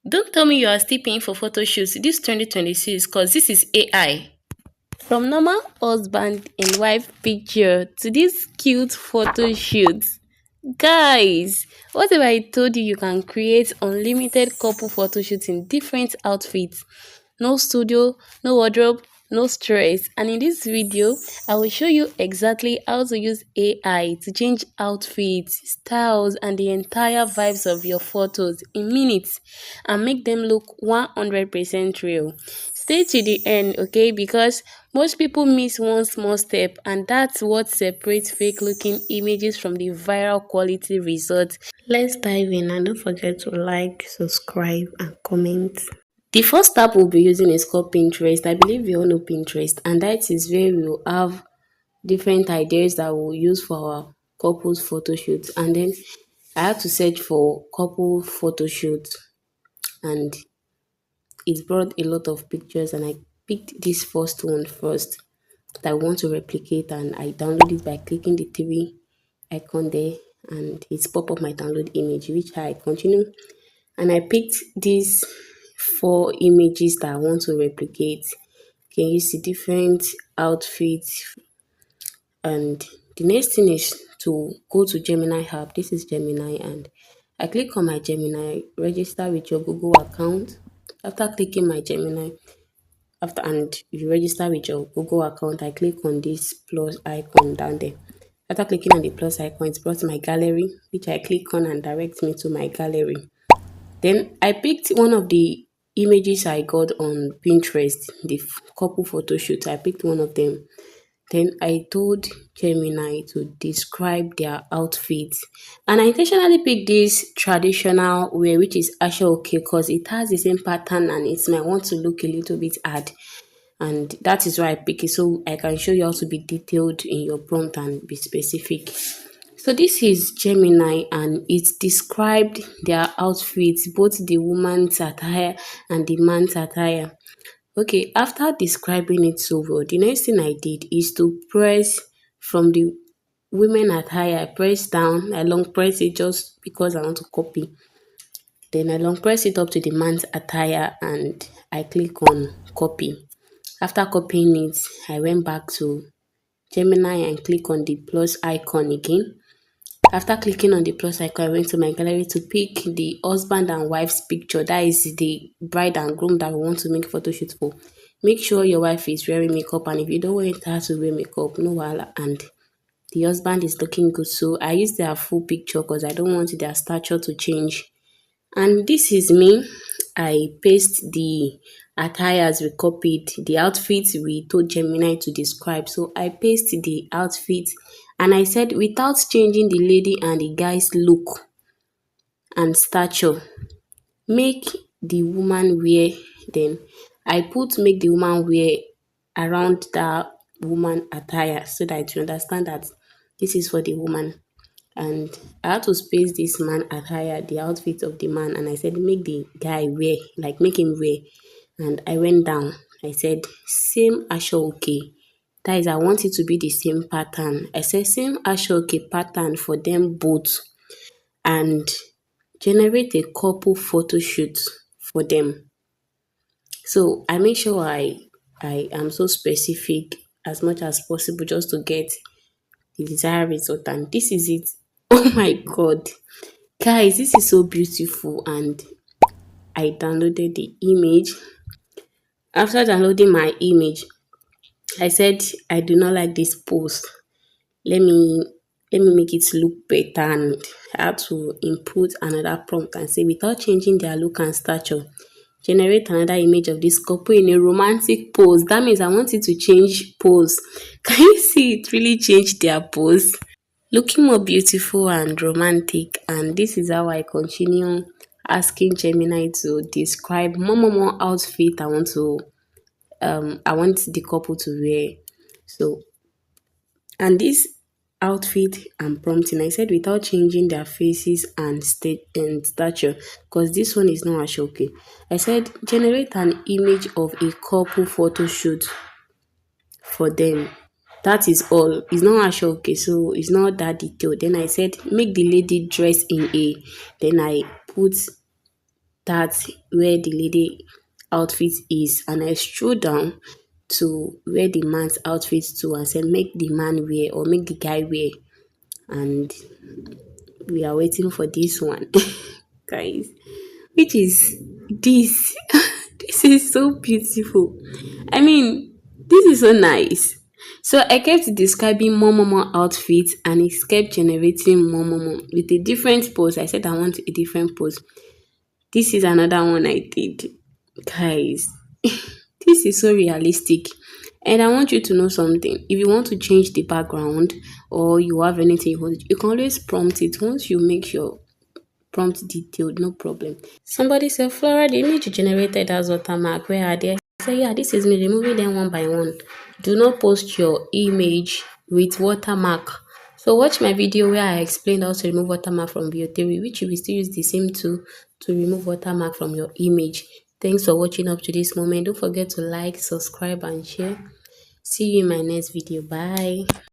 Don't tell me you are still paying for photo shoots this 2026 because this is AI. From normal husband and wife picture to this cute photo shoot. Guys, what if I told you you can create unlimited couple photo shoots in different outfits? No studio, no wardrobe, no stress. And in this video, I will show you exactly how to use AI to change outfits, styles, and the entire vibes of your photos in minutes and make them look 100% real. Stay to the end, okay? Because most people miss one small step, and that's what separates fake looking images from the viral quality results. Let's dive in and don't forget to like, subscribe, and comment. The first app we'll be using is called Pinterest. I believe you all know Pinterest, and that is where we will have different ideas that we'll use for our couples photo shoots. And then I had to search for couple photo shoots, and it brought a lot of pictures. And I picked this first one first that I want to replicate, and I download it by clicking the TV icon there, and it's pop up my download image, which I continue, and I picked these four images that I want to replicate. Can you see different outfits? And the next thing is to go to Gemini app. This is Gemini, and I click on my Gemini, register with your Google account. After clicking my Gemini, after and you register with your Google account, I click on this plus icon down there. After clicking on the plus icon, it's brought my gallery, which I click on and directs me to my gallery. Then I picked one of the images I got on Pinterest, the couple photo shoot. I picked one of them. Then I told Gemini to describe their outfits. And I intentionally picked this traditional wear, which is actually okay because it has the same pattern and it might want to look a little bit odd. And that is why I pick it so I can show you how to be detailed in your prompt and be specific. So this is Gemini and it described their outfits, both the woman's attire and the man's attire. Okay, after describing it so well, the next thing I did is to press from the women attire. I press down, I long press it just because I want to copy. Then I long press it up to the man's attire and I click on copy. After copying it, I went back to Gemini and click on the plus icon again. After clicking on the plus icon, I went to my gallery to pick the husband and wife's picture. That is the bride and groom that we want to make photo shoot for. Make sure your wife is wearing makeup, and if you don't want her to wear makeup, no wahala. And the husband is looking good. So I used their full picture because I don't want their stature to change. And this is me. I paste the attires we copied, the outfits we told Gemini to describe. So I paste the outfits and I said without changing the lady and the guy's look and stature, make the woman wear. Then I put make the woman wear around that woman attire so that you understand that this is for the woman. And I had to space this man attire, the outfit of the man, and I said, make the guy wear, like make him wear. And I went down. I said, same ashoke. That is, I want it to be the same pattern. I said, same ashoke pattern for them both, and generate a couple photo shoot for them. So I make sure I am so specific as much as possible just to get the desired result. And this is it. Oh my god. Guys, this is so beautiful, and I downloaded the image. After downloading my image, I said I do not like this post. Let me make it look better, and I had to input another prompt and say without changing their look and stature, generate another image of this couple in a romantic pose. That means I want it to change pose. Can you see it really changed their pose? Looking more beautiful and romantic, and this is how I continue asking Gemini to describe more outfit I want the couple to wear. So, and this outfit I'm prompting, I said without changing their faces and state and stature, because this one is not ashoke. I said generate an image of a couple photo shoot for them. That is all. It's not actually okay, so it's not that detailed. Then I said, make the lady dress in a. Then I put That's where the lady outfit is, and I stroll down to where the man's outfit to and said make the man wear or make the guy wear, and we are waiting for this one. Guys, which is this. This is so beautiful. I mean, this is so nice. So I kept describing more outfits, and it kept generating more with a different pose. I said I want a different pose. This is another one I did. Guys, this is so realistic. And I want you to know something. If you want to change the background or you have anything you want, you can always prompt it. Once you make your prompt detailed, no problem. Somebody said, Flora, the image you generated as watermark, where are they? I said, yeah, this is me removing them one by one. Do not post your image with watermark. So watch my video where I explained how to remove watermark from Bio 3, which you will still use the same tool to remove watermark from your image. Thanks for watching up to this moment. Don't forget to like, subscribe, and share. See you in my next video. Bye.